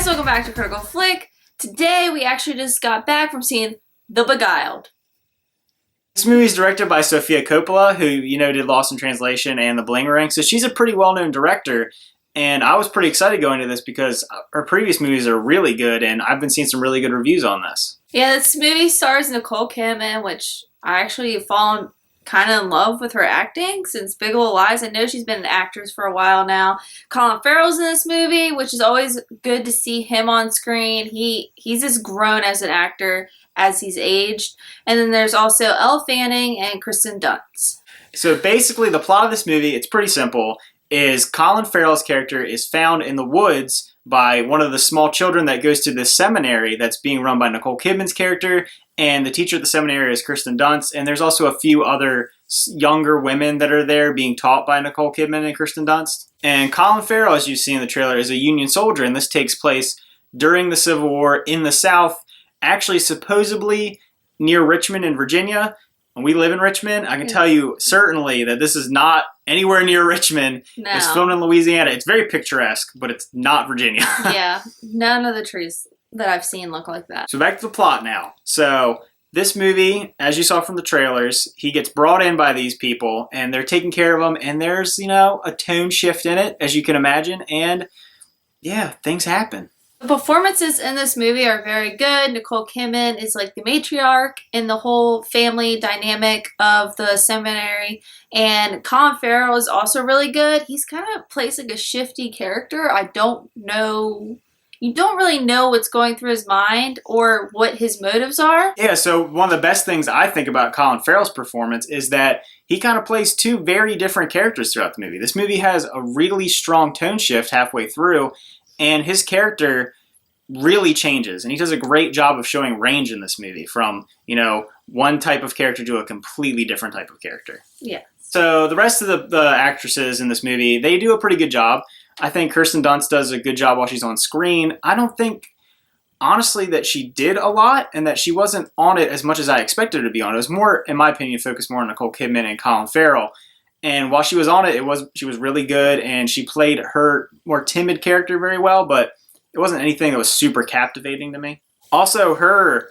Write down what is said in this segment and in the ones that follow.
guys, welcome back to Critical Flick. Today we actually just got back from seeing The Beguiled. This movie is directed by Sofia Coppola, who, did Lost in Translation and The Bling Ring. So she's a pretty well-known director, and I was pretty excited going to this because her previous movies are really good, and I've been seeing some really good reviews on this. Yeah, this movie stars Nicole Kidman, which I actually have fallen kind of in love with her acting since Big Little Lies. I know she's been an actress for a while now. Colin Farrell's in this movie, which is always good to see him on screen. He's just grown as an actor as he's aged. And then there's also Elle Fanning and Kirsten Dunst. So basically the plot of this movie, it's pretty simple, is Colin Farrell's character is found in the woods by one of the small children that goes to this seminary that's being run by Nicole Kidman's character, and the teacher at the seminary is Kirsten Dunst, and there's also a few other younger women that are there being taught by Nicole Kidman and Kirsten Dunst. And Colin Farrell, as you see in the trailer, is a Union soldier, and this takes place during the Civil War in the South, actually supposedly near Richmond in Virginia. When we live in Richmond, I can tell you certainly that this is not anywhere near Richmond. No. It's filmed in Louisiana. It's very picturesque, but it's not Virginia. Yeah, none of the trees that I've seen look like that. So back to the plot now. So this movie, as you saw from the trailers, he gets brought in by these people, and they're taking care of him, and there's, a tone shift in it, as you can imagine, and yeah, things happen. The performances in this movie are very good. Nicole Kidman is like the matriarch in the whole family dynamic of the seminary. And Colin Farrell is also really good. He's kind of plays like a shifty character. I don't know. You don't really know what's going through his mind or what his motives are. Yeah, so one of the best things I think about Colin Farrell's performance is that he kind of plays two very different characters throughout the movie. This movie has a really strong tone shift halfway through, and his character really changes, and he does a great job of showing range in this movie from, one type of character to a completely different type of character. Yeah. So the rest of the actresses in this movie, they do a pretty good job. I think Kirsten Dunst does a good job while she's on screen. I don't think, honestly, that she did a lot and that she wasn't on it as much as I expected her to be on. It was more, in my opinion, focused more on Nicole Kidman and Colin Farrell. And while she was on it, she was really good, and she played her more timid character very well, but it wasn't anything that was super captivating to me. Also, her,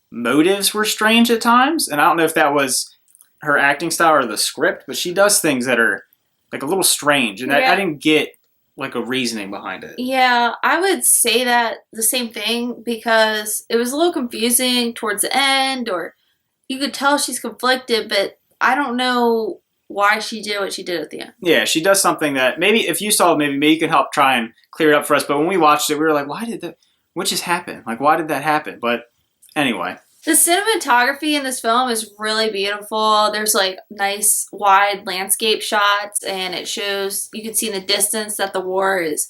motives were strange at times, and I don't know if that was her acting style or the script, but she does things that are, a little strange, and I didn't get, a reasoning behind it. Yeah, I would say that the same thing because it was a little confusing towards the end, or you could tell she's conflicted, but I don't know why she did what she did at the end. Yeah, she does something that maybe if you saw it, maybe you can help try and clear it up for us. But when we watched it, we were like, what just happened? Why did that happen? But anyway. The cinematography in this film is really beautiful. There's nice wide landscape shots, and it shows, you can see in the distance that the war is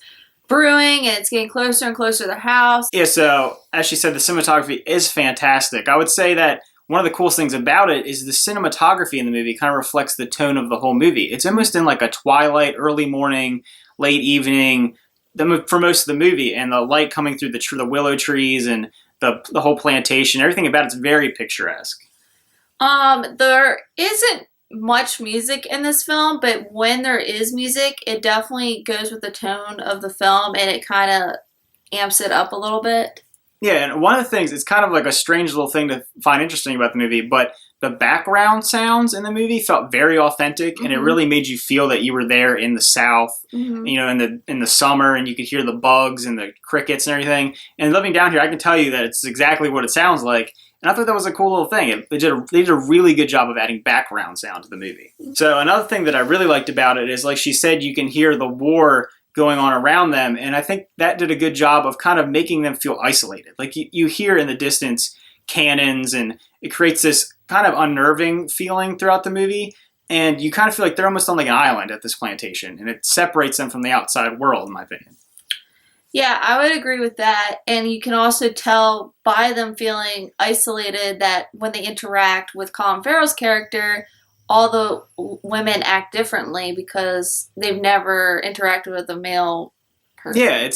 brewing and it's getting closer and closer to their house. Yeah, so as she said, the cinematography is fantastic. I would say that one of the coolest things about it is the cinematography in the movie kind of reflects the tone of the whole movie. It's almost in a twilight, early morning, late evening for most of the movie, and the light coming through the willow trees and the whole plantation. Everything about it's very picturesque. There isn't much music in this film, but when there is music, it definitely goes with the tone of the film, and it kind of amps it up a little bit. Yeah, and one of the things, it's kind of a strange little thing to find interesting about the movie, but the background sounds in the movie felt very authentic, and it really made you feel that you were there in the South, in the summer, and you could hear the bugs and the crickets and everything. And living down here, I can tell you that it's exactly what it sounds like, and I thought that was a cool little thing. They did a really good job of adding background sound to the movie. So another thing that I really liked about it is, like she said, you can hear the war going on around them, and I think that did a good job of kind of making them feel isolated. You hear in the distance cannons, and it creates this kind of unnerving feeling throughout the movie, and you kind of feel like they're almost on an island at this plantation, and it separates them from the outside world, in my opinion. Yeah, I would agree with that, and you can also tell by them feeling isolated that when they interact with Colin Farrell's character, all the women act differently because they've never interacted with a male person. Yeah,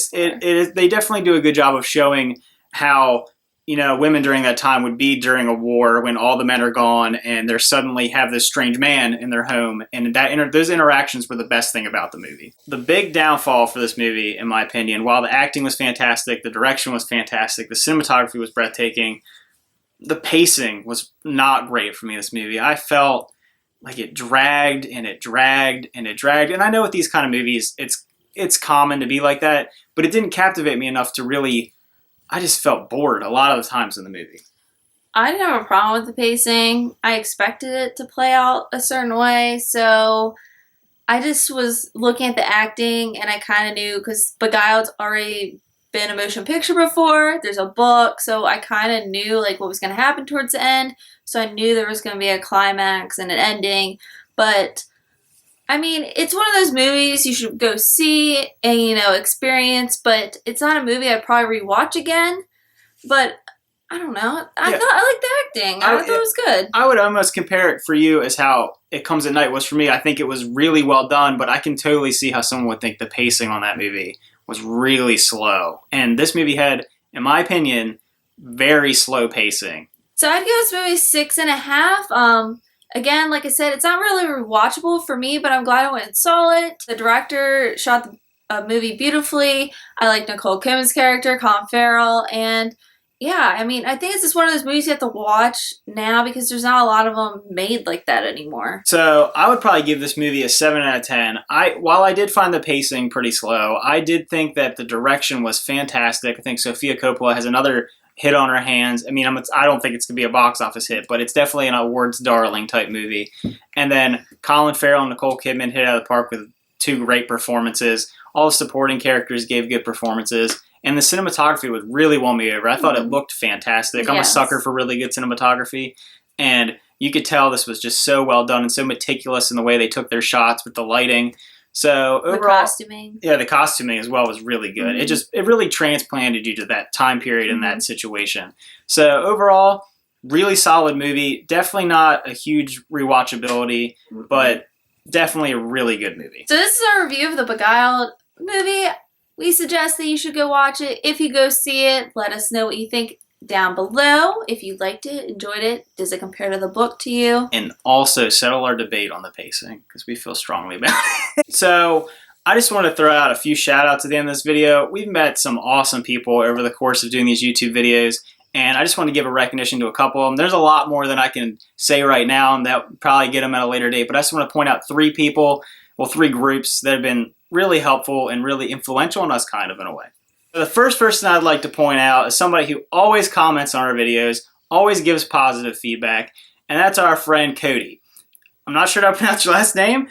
they definitely do a good job of showing how women during that time would be during a war when all the men are gone and they suddenly have this strange man in their home. And those interactions were the best thing about the movie. The big downfall for this movie, in my opinion, while the acting was fantastic, the direction was fantastic, the cinematography was breathtaking, the pacing was not great for me in this movie. I felt like it dragged and it dragged and it dragged. And I know with these kind of movies, it's common to be like that, but it didn't captivate me enough to really... I just felt bored a lot of the times in the movie. I didn't have a problem with the pacing. I expected it to play out a certain way, so I just was looking at the acting, and I kind of knew, because Beguiled's already been a motion picture before, there's a book, so I kind of knew like what was going to happen towards the end, so I knew there was going to be a climax and an ending, but... I mean, it's one of those movies you should go see and, experience, but it's not a movie I'd probably rewatch again. But, I don't know. I liked the acting. I thought it was good. I would almost compare it for you as how It Comes at Night was for me. I think it was really well done, but I can totally see how someone would think the pacing on that movie was really slow. And this movie had, in my opinion, very slow pacing. So I'd give this movie 6.5. Again, like I said, it's not really rewatchable for me, but I'm glad I went and saw it. The director shot the movie beautifully. I like Nicole Kidman's character, Colin Farrell, and yeah, I mean, I think it's just one of those movies you have to watch now because there's not a lot of them made like that anymore. So I would probably give this movie a 7 out of 10. While I did find the pacing pretty slow, I did think that the direction was fantastic. I think Sofia Coppola has another hit on her hands. I mean, I don't think it's going to be a box office hit, but it's definitely an awards darling type movie. And then Colin Farrell and Nicole Kidman hit it out of the park with 2 great performances. All the supporting characters gave good performances. And the cinematography was really won me over. I thought it looked fantastic. I'm a sucker for really good cinematography. And you could tell this was just so well done and so meticulous in the way they took their shots with the lighting. So overall, the costuming. Yeah, the costuming as well was really good. It really transplanted you to that time period and that situation. So overall, really solid movie. Definitely not a huge rewatchability, but definitely a really good movie. So this is our review of the Beguiled movie. We suggest that you should go watch it. If you go see it, let us know what you think down below. If you liked it, enjoyed it, does it compare to the book to you? And also settle our debate on the pacing because we feel strongly about it. So I just want to throw out a few shout outs at the end of this video. We've met some awesome people over the course of doing these YouTube videos, and I just want to give a recognition to a couple of them. There's a lot more than I can say right now, and that will probably get them at a later date, but I just want to point out 3 people, 3 groups that have been really helpful and really influential on us kind of in a way. The first person I'd like to point out is somebody who always comments on our videos, always gives positive feedback, and that's our friend Cody. I'm not sure how to pronounce your last name,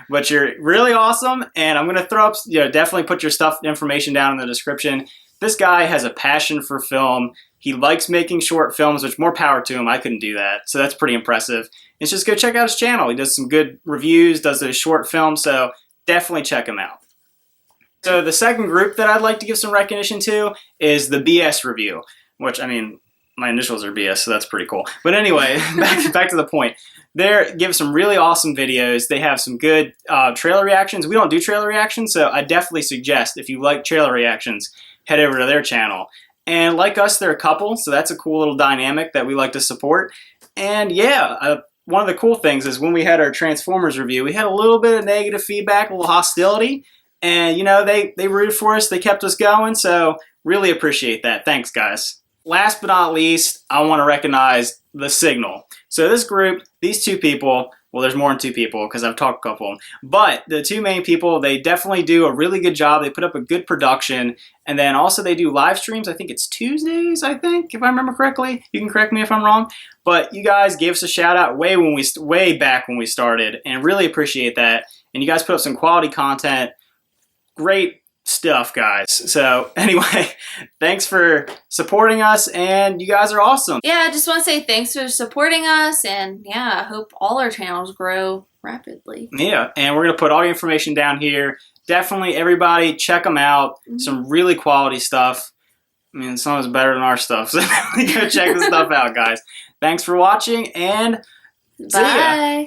but you're really awesome, and I'm going to throw up, definitely put your information down in the description. This guy has a passion for film. He likes making short films, which more power to him. I couldn't do that, so that's pretty impressive. And just go check out his channel. He does some good reviews, does those short films, so definitely check him out. So the second group that I'd like to give some recognition to is the BS review, which, I mean, my initials are BS, so that's pretty cool. But anyway, back to the point. They give some really awesome videos. They have some good trailer reactions. We don't do trailer reactions, so I definitely suggest if you like trailer reactions, head over to their channel. And like us, they're a couple, so that's a cool little dynamic that we like to support. And yeah, one of the cool things is when we had our Transformers review, we had a little bit of negative feedback, a little hostility. And, they rooted for us. They kept us going. So really appreciate that. Thanks, guys. Last but not least, I want to recognize The Signal. So this group, these 2 people, well, there's more than 2 people because I've talked to a couple of them. But the 2 main people, they definitely do a really good job. They put up a good production. And then also they do live streams. I think it's Tuesdays, if I remember correctly. You can correct me if I'm wrong. But you guys gave us a shout out way back when we started. And really appreciate that. And you guys put up some quality content. Great stuff, guys. So anyway, thanks for supporting us, and you guys are awesome. Yeah, I just want to say thanks for supporting us, and yeah, I hope all our channels grow rapidly. Yeah, and we're going to put all your information down here. Definitely, everybody, check them out. Some really quality stuff. I mean, some of it's better than our stuff, so go check this stuff out, guys. Thanks for watching, and see ya. Bye.